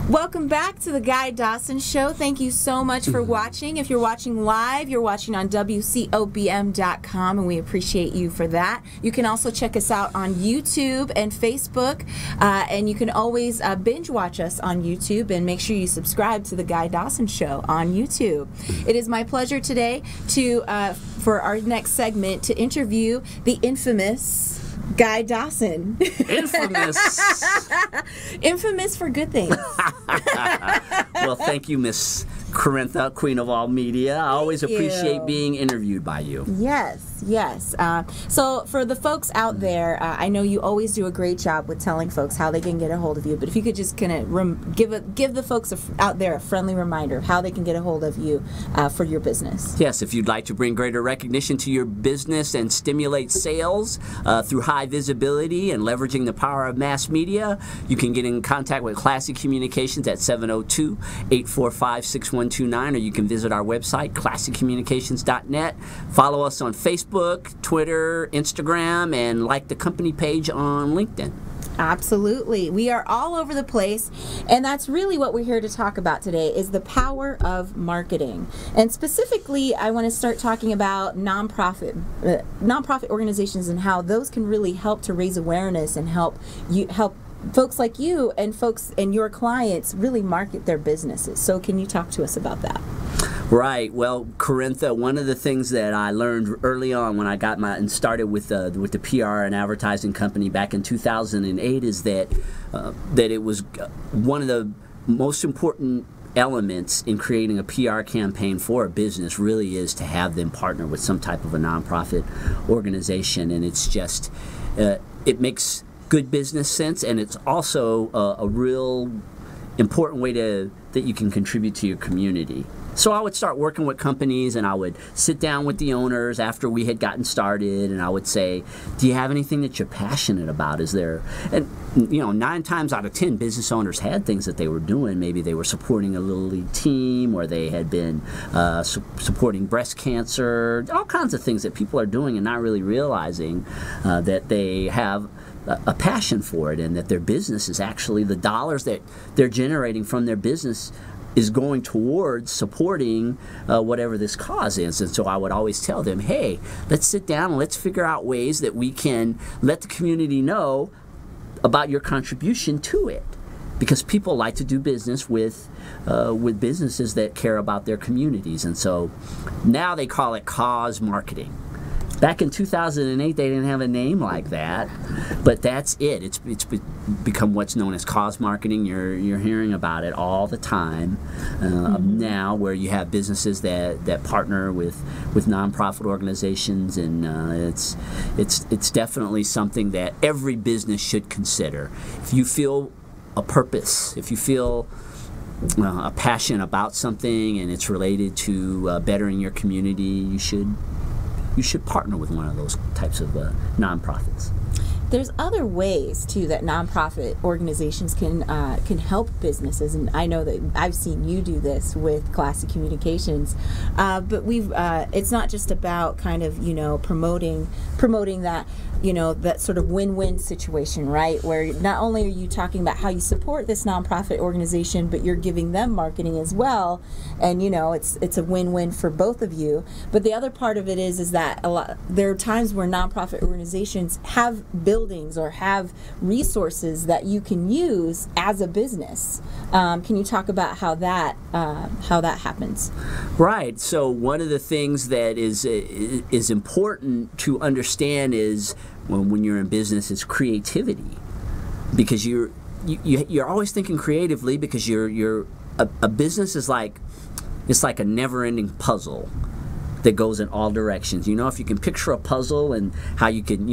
Welcome back to the Guy Dawson Show. Thank you so much for watching. If you're watching live, you're watching on WCOBM.com, and we appreciate you for that. You can also check us out on YouTube and Facebook, and you can always binge watch us on YouTube, and make sure you subscribe to the Guy Dawson Show on YouTube. It is my pleasure today to, for our next segment, to interview the infamous Guy Dawson. Infamous. Infamous for good things. Well, thank you, Miss Corintha, Queen of all media. I always appreciate being interviewed by you. Yes, yes. So for the folks out there, I know you always do a great job with telling folks how they can get a hold of you, but if you could just kind of give the folks out there a friendly reminder of how they can get a hold of you for your business. Yes, if you'd like to bring greater recognition to your business and stimulate sales through high visibility and leveraging the power of mass media, you can get in contact with Classic Communications at 702-845-6129, or you can visit our website, classiccommunications.net. Follow us on Facebook, Twitter, Instagram, and like the company page on LinkedIn. Absolutely. We are all over the place, and that's really what we're here to talk about today, is the power of marketing. And specifically, I want to start talking about nonprofit organizations and how those can really help to raise awareness and help folks like you and folks and your clients really market their businesses. So can you talk to us about that? Right. Well, Corintha, one of the things that I learned early on when I got started with the PR and advertising company back in 2008 is that it was one of the most important elements in creating a PR campaign for a business really is to have them partner with some type of a nonprofit organization, and it's just it makes good business sense, and it's also a real important way that you can contribute to your community. So I would start working with companies, and I would sit down with the owners after we had gotten started, and I would say, do you have anything that you're passionate about? Is there, and 9 times out of 10 business owners had things that they were doing. Maybe they were supporting a little league team, or they had been supporting breast cancer, all kinds of things that people are doing and not really realizing that they have a passion for it, and that their business is actually, the dollars that they're generating from their business is going towards supporting whatever this cause is. And so I would always tell them, hey, let's sit down and let's figure out ways that we can let the community know about your contribution to it. Because people like to do business with businesses that care about their communities. And so now they call it cause marketing. Back in 2008, they didn't have a name like that, but that's it. It's become what's known as cause marketing. You're hearing about it all the time now, where you have businesses that partner with nonprofit organizations, and it's definitely something that every business should consider. If you feel a purpose, if you feel a passion about something and it's related to bettering your community, you should partner with one of those types of nonprofits. There's other ways too that nonprofit organizations can help businesses, and I know that I've seen you do this with Classic Communications. But it's not just about kind of promoting that that sort of win-win situation, right? Where not only are you talking about how you support this nonprofit organization, but you're giving them marketing as well, and it's a win-win for both of you. But the other part of it is that there are times where nonprofit organizations have buildings or have resources that you can use as a business. Can you talk about how that happens? Right. So one of the things that is important to understand is when you're in business is creativity, because you're always thinking creatively, because a business is like a never-ending puzzle that goes in all directions. If you can picture a puzzle and how you can,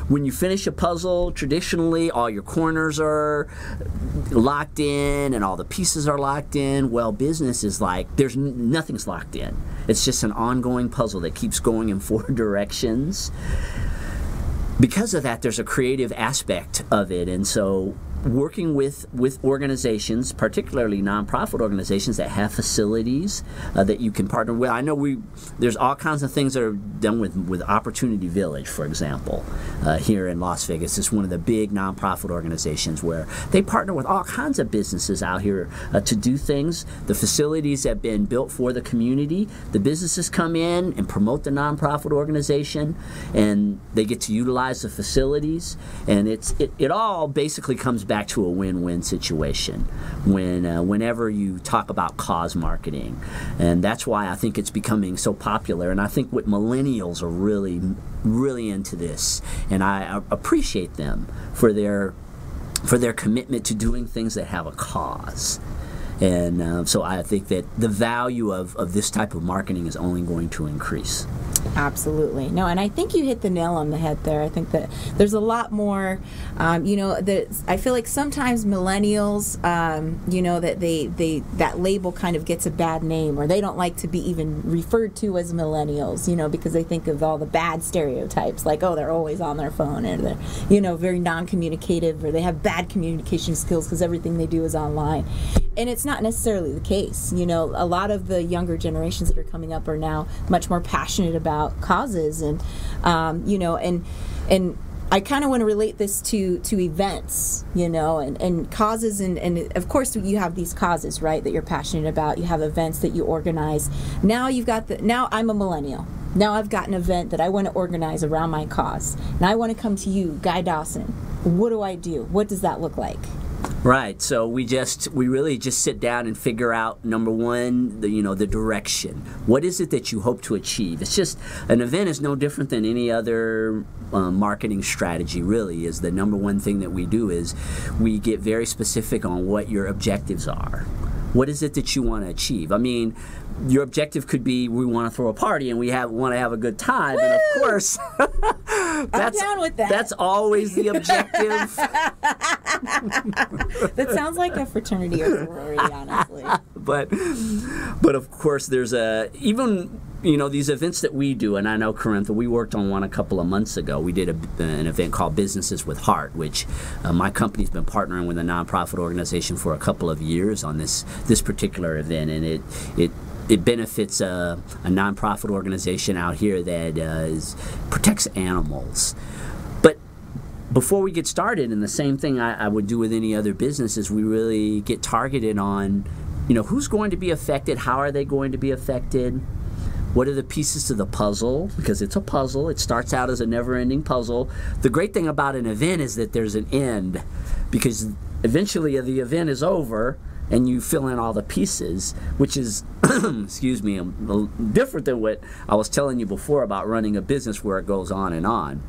when you finish a puzzle, traditionally all your corners are locked in and all the pieces are locked in. Well, business is like nothing's locked in. It's just an ongoing puzzle that keeps going in 4 directions. Because of that, there's a creative aspect of it, and so working with organizations, particularly nonprofit organizations that have facilities that you can partner with. I know there's all kinds of things that are done with Opportunity Village, for example, here in Las Vegas. It's one of the big nonprofit organizations where they partner with all kinds of businesses out here to do things. The facilities have been built for the community. The businesses come in and promote the nonprofit organization, and they get to utilize the facilities, and it all basically comes back to a win-win situation whenever you talk about cause marketing. And that's why I think it's becoming so popular, and I think what millennials are really, really into this, and I appreciate them for their commitment to doing things that have a cause. And so I think that the value of this type of marketing is only going to increase. Absolutely. No, and I think you hit the nail on the head there. I think that there's a lot more, I feel like sometimes millennials, that that label kind of gets a bad name, or they don't like to be even referred to as millennials, because they think of all the bad stereotypes, like, oh, they're always on their phone, or they're, very non-communicative, or they have bad communication skills because everything they do is online. And it's not necessarily the case. A lot of the younger generations that are coming up are now much more passionate about causes, and and I kind of want to relate this to events, and causes, and of course you have these causes, right, that you're passionate about. You have events that you organize. Now I'm a millennial. Now I've got an event that I want to organize around my cause. Now I want to come to you, Guy Dawson. What do I do? What does that look like? Right. So we really just sit down and figure out, number one, the direction. What is it that you hope to achieve? It's just, an event is no different than any other marketing strategy, really. Is the number one thing that we do is we get very specific on what your objectives are. What is it that you want to achieve? I mean, your objective could be, we want to throw a party and we want to have a good time. Woo! And of course, I'm down with that. That's always the objective. That sounds like a fraternity or sorority, honestly. But of course, there's even these events that we do, and I know, Corintha, we worked on one a couple of months ago. We did an event called Businesses with Heart, which my company's been partnering with a nonprofit organization for a couple of years on this particular event, and it benefits a nonprofit organization out here that protects animals. But before we get started, and the same thing I would do with any other business, is we really get targeted on, who's going to be affected, how are they going to be affected, what are the pieces to the puzzle, because it's a puzzle. It starts out as a never-ending puzzle. The great thing about an event is that there's an end, because eventually the event is over, and you fill in all the pieces, which is, excuse me, different than what I was telling you before about running a business where it goes on and on.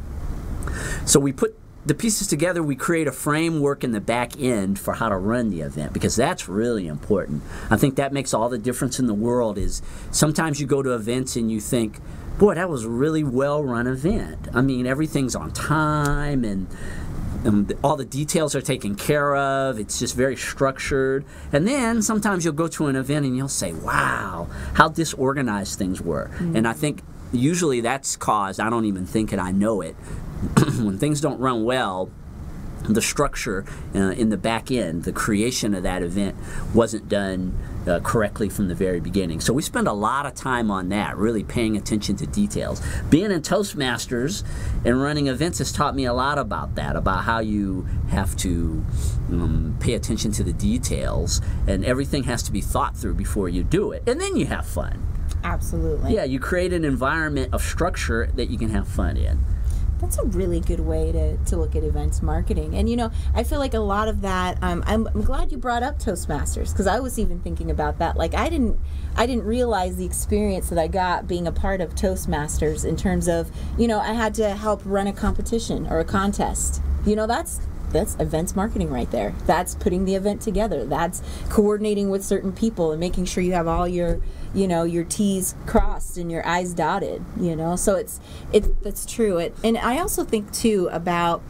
So we put the pieces together, we create a framework in the back end for how to run the event, because that's really important. I think that makes all the difference in the world. Is sometimes you go to events and you think, boy, that was a really well-run event. I mean, everything's on time, and all the details are taken care of. It's just very structured. And then sometimes you'll go to an event and you'll say, wow, how disorganized things were. Mm-hmm. And I think usually that's caused, I don't even think it, I know it, when things don't run well, the structure in the back end, the creation of that event wasn't done correctly from the very beginning. So we spend a lot of time on that, really paying attention to details. Being in Toastmasters and running events has taught me a lot about that, about how you have to pay attention to the details, and everything has to be thought through before you do it. And then you have fun. Absolutely. Yeah, you create an environment of structure that you can have fun in. That's a really good way to look at events marketing. And I feel like a lot of that, I'm glad you brought up Toastmasters, because I was even thinking about that. Like, I didn't realize the experience that I got being a part of Toastmasters in terms of, I had to help run a competition or a contest. That's events marketing right there. That's putting the event together. That's coordinating with certain people and making sure you have all your T's crossed and your I's dotted, So that's true. And I also think too about,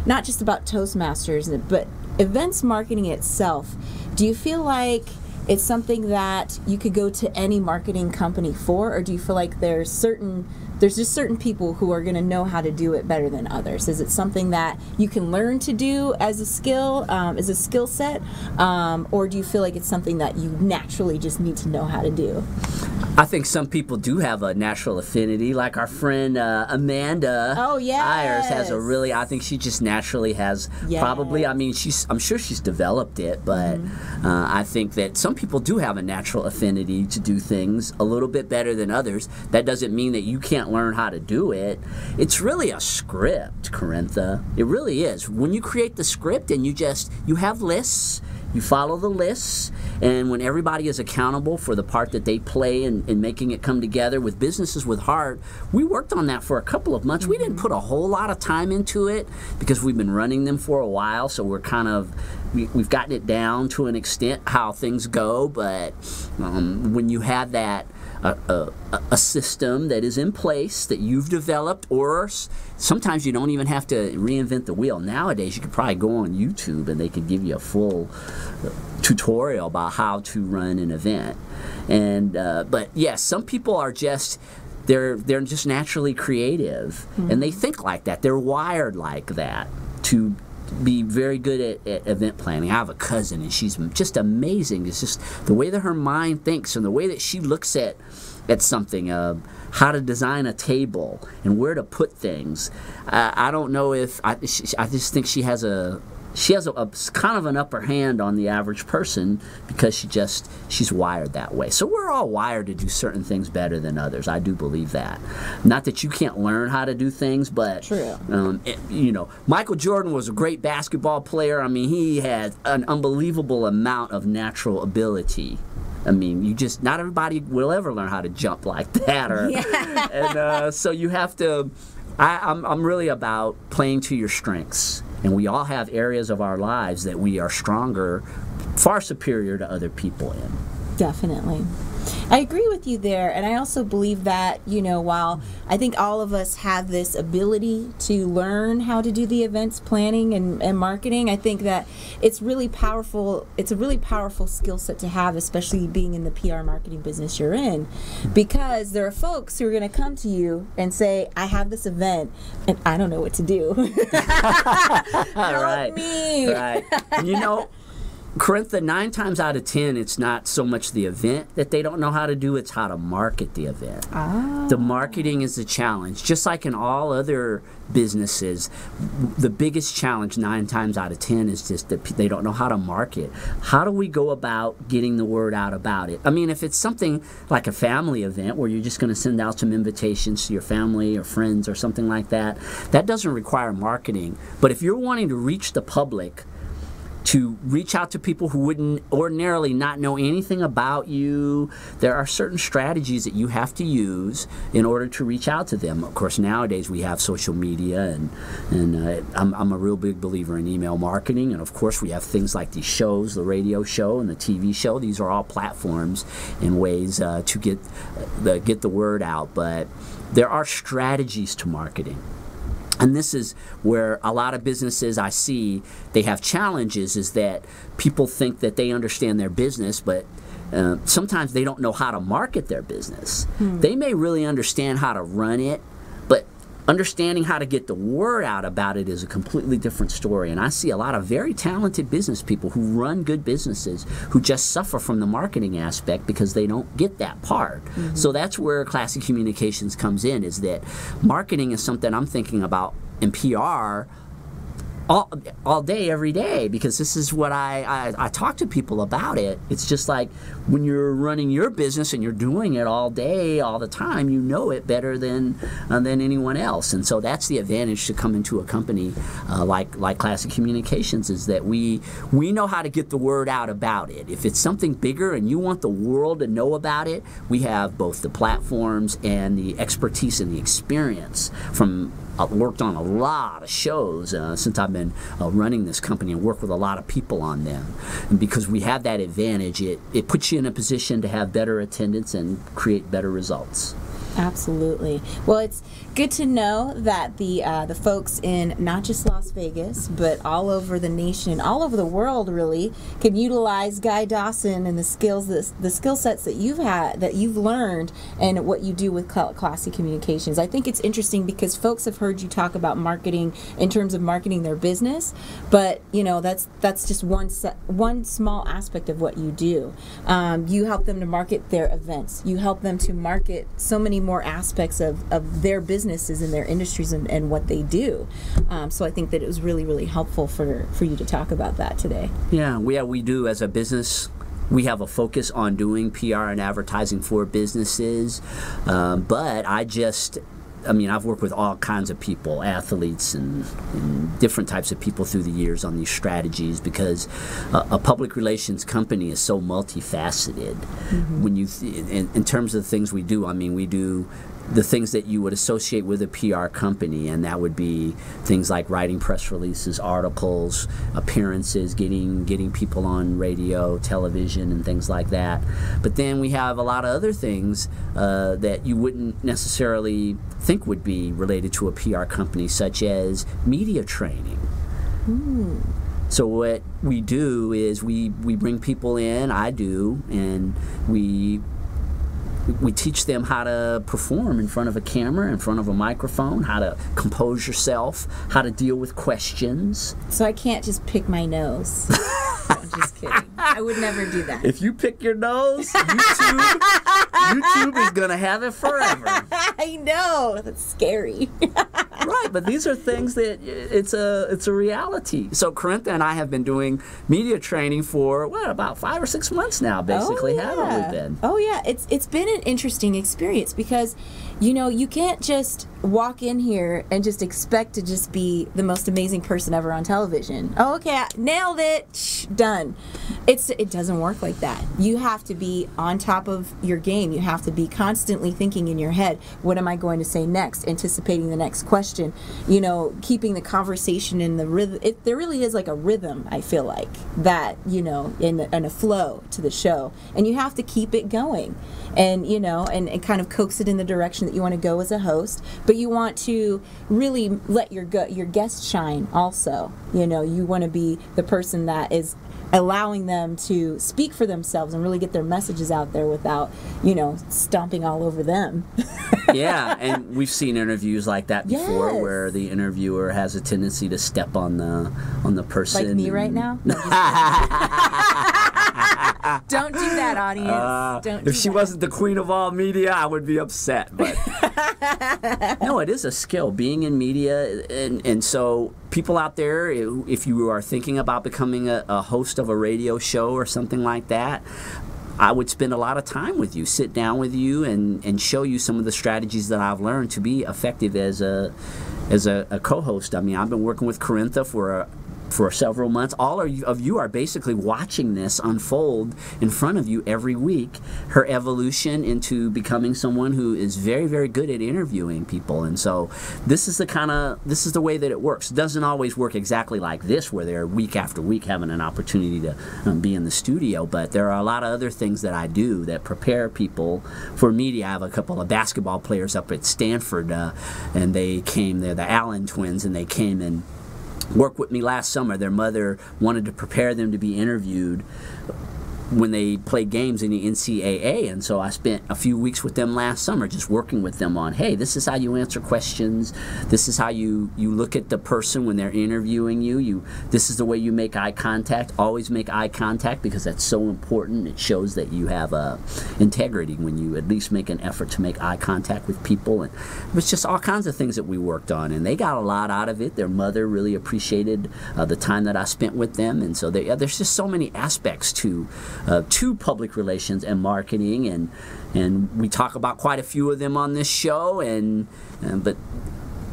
not just about Toastmasters, but events marketing itself. Do you feel like it's something that you could go to any marketing company for, or do you feel like there's just certain people who are going to know how to do it better than others? Is it something that you can learn to do as a skill set, or do you feel like it's something that you naturally just need to know how to do? I think some people do have a natural affinity, like our friend Amanda. Oh, yes. Ayers has a really, I think she just naturally has probably, I mean, I'm sure she's developed it, but I think that some people do have a natural affinity to do things a little bit better than others. That doesn't mean that you can't learn how to do it. It's really a script, Corintha. It really is. When you create the script and you have lists, you follow the lists, and when everybody is accountable for the part that they play in making it come together with Businesses with Heart, we worked on that for a couple of months. We didn't put a whole lot of time into it because we've been running them for a while, so we're kind of, we've gotten it down to an extent how things go, but when you have that, a system that is in place that you've developed, or sometimes you don't even have to reinvent the wheel. Nowadays, you could probably go on YouTube and they could give you a full tutorial about how to run an event. And but yes, some people are just they're just naturally creative, and they think like that. They're wired like that to be very good at event planning. I have a cousin, and she's just amazing. It's just the way that her mind thinks and the way that she looks at something, how to design a table and where to put things. I don't know if I just think she has a kind of an upper hand on the average person because she's wired that way. So we're all wired to do certain things better than others. I do believe that. Not that you can't learn how to do things, but true. Michael Jordan was a great basketball player. I mean, he had an unbelievable amount of natural ability. I mean, not everybody will ever learn how to jump like that, and so you have to. I'm really about playing to your strengths. And we all have areas of our lives that we are stronger, far superior to other people in. Definitely. I agree with you there, and I also believe that, while I think all of us have this ability to learn how to do the events planning and marketing, I think that it's really powerful. It's a really powerful skill set to have, especially being in the PR marketing business you're in, because there are folks who are going to come to you and say, I have this event, and I don't know what to do. Help me. Right. Corintha, 9 times out of 10, it's not so much the event that they don't know how to do, it's how to market the event. The marketing is the challenge. Just like in all other businesses, the biggest challenge 9 times out of 10 is just that they don't know how to market. How do we go about getting the word out about it? I mean, if it's something like a family event where you're just going to send out some invitations to your family or friends or something like that, that doesn't require marketing. But if you're wanting to reach the public, to reach out to people who wouldn't ordinarily not know anything about you, there are certain strategies that you have to use in order to reach out to them. Of course, nowadays we have social media, and I'm a real big believer in email marketing, and of course we have things like these shows, the radio show and the TV show. These are all platforms and ways to get the word out, but there are strategies to marketing. And this is where a lot of businesses I see, they have challenges, is that people think that they understand their business, but sometimes they don't know how to market their business. They may really understand how to run it, but understanding how to get the word out about it is a completely different story. And I see a lot of very talented business people who run good businesses who just suffer from the marketing aspect because they don't get that part. So that's where Classic Communications comes in, is that marketing is something I'm thinking about in PR all day, every day, because this is what I talk to people about it. It's just like when you're running your business and you're doing it all day, all the time, you know it better than anyone else. And so that's the advantage to come into a company like Classic Communications, is that we know how to get the word out about it. If it's something bigger and you want the world to know about it, we have both the platforms and the expertise and the experience from I've worked on a lot of shows since I've been running this company and worked with a lot of people on them. And because we have that advantage, it puts you in a position to have better attendance and create better results. Absolutely. Well, it's good to know that the folks in not just Las Vegas, but all over the nation, all over the world, really, can utilize Guy Dawson and the skills, the skill sets that you've learned, and what you do with Classy Communications. I think it's interesting because folks have heard you talk about marketing in terms of marketing their business, but that's just one small aspect of what you do. You help them to market their events. You help them to market so many more aspects of their businesses and their industries and what they do. So I think that it was really, really helpful for you to talk about that today. Yeah, we do as a business. We have a focus on doing PR and advertising for businesses, but I've worked with all kinds of people, athletes and different types of people through the years on these strategies, because a public relations company is so multifaceted. Mm-hmm. When you, in terms of the things we do, we do the things that you would associate with a PR company, and that would be things like writing press releases, articles, appearances, getting people on radio, television, and things like that. But then we have a lot of other things that you wouldn't necessarily think would be related to a PR company, such as media training. Mm. So what we do is we bring people in, I do, and we teach them how to perform in front of a camera, in front of a microphone, how to compose yourself, how to deal with questions. So I can't just pick my nose. I'm just kidding. I would never do that. If you pick your nose, YouTube is going to have it forever. I know. That's scary. Right, but these are things that it's a reality. So Corintha and I have been doing media training for about 5 or 6 months now, basically. Haven't we been? Oh yeah, it's been an interesting experience because you can't just walk in here and just expect to just be the most amazing person ever on television. Oh, okay, nailed it, done. It doesn't work like that. You have to be on top of your game. You have to be constantly thinking in your head, what am I going to say next? Anticipating the next question. Keeping the conversation in the rhythm. There really is like a rhythm, I feel like, that, in a flow to the show. And you have to keep it going. And, and kind of coax it in the direction that you want to go as a host. But you want to really let your guests shine also. You want to be the person that is allowing them to speak for themselves and really get their messages out there without, stomping all over them. Yeah, and we've seen interviews like that before, yes, where the interviewer has a tendency to step on the person. Like me right now? No, don't do that, audience. Don't. If she wasn't the queen of all media, I would be upset. But no, it is a skill, being in media, and so people out there, if you are thinking about becoming a host of a radio show or something like that, I would spend a lot of time with you, sit down with you, and show you some of the strategies that I've learned to be effective as a co-host. I've been working with Corintha for several months. All of you are basically watching this unfold in front of you every week, her evolution into becoming someone who is very, very good at interviewing people. And so this is the way that it works. It doesn't always work exactly like this, where they're week after week having an opportunity to be in the studio, but there are a lot of other things that I do that prepare people for media. I have a couple of basketball players up at Stanford, and they're the Allen twins, and they came and worked with me last summer. Their mother wanted to prepare them to be interviewed when they played games in the NCAA, and so I spent a few weeks with them last summer just working with them on, hey, this is how you answer questions, this is how you look at the person when they're interviewing you, this is the way you make eye contact. Always make eye contact, because that's so important. It shows that you have integrity when you at least make an effort to make eye contact with people. And it was just all kinds of things that we worked on, and they got a lot out of it. Their mother really appreciated the time that I spent with them, and so there's just so many aspects to public relations and marketing, and we talk about quite a few of them on this show, but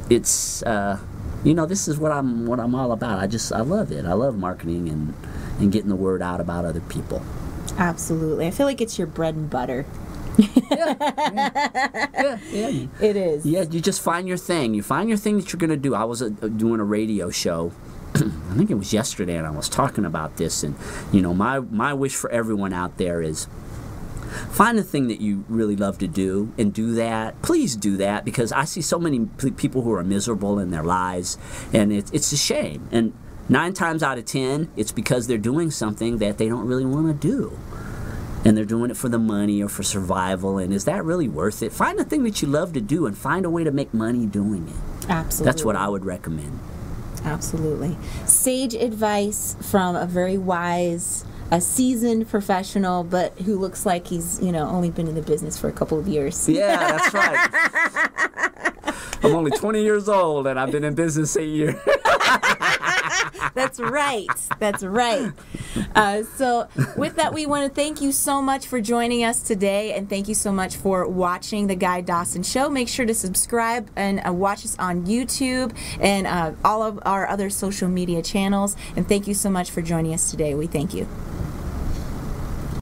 it's this is what I'm all about. I love it. I love marketing and getting the word out about other people. Absolutely. I feel like it's your bread and butter. Yeah. It is. Yeah, you just find your thing. You find your thing that you're going to do. I was doing a radio show, I think it was yesterday, and I was talking about this, and my wish for everyone out there is, Find a thing that you really love to do and do that. Please do that, because I see so many people who are miserable in their lives, and it's a shame. And 9 times out of 10, it's because they're doing something that they don't really want to do. And they're doing it for the money or for survival. And is that really worth it? Find a thing that you love to do and find a way to make money doing it. Absolutely. That's what I would recommend. Absolutely. Sage advice from a very wise, a seasoned professional, but who looks like he's, only been in the business for a couple of years. Yeah, that's right. I'm only 20 years old, and I've been in business 8 years. That's right. That's right. So with that, we want to thank you so much for joining us today, and thank you so much for watching the Guy Dawson Show. Make sure to subscribe and watch us on YouTube and all of our other social media channels. And thank you so much for joining us today. We thank you.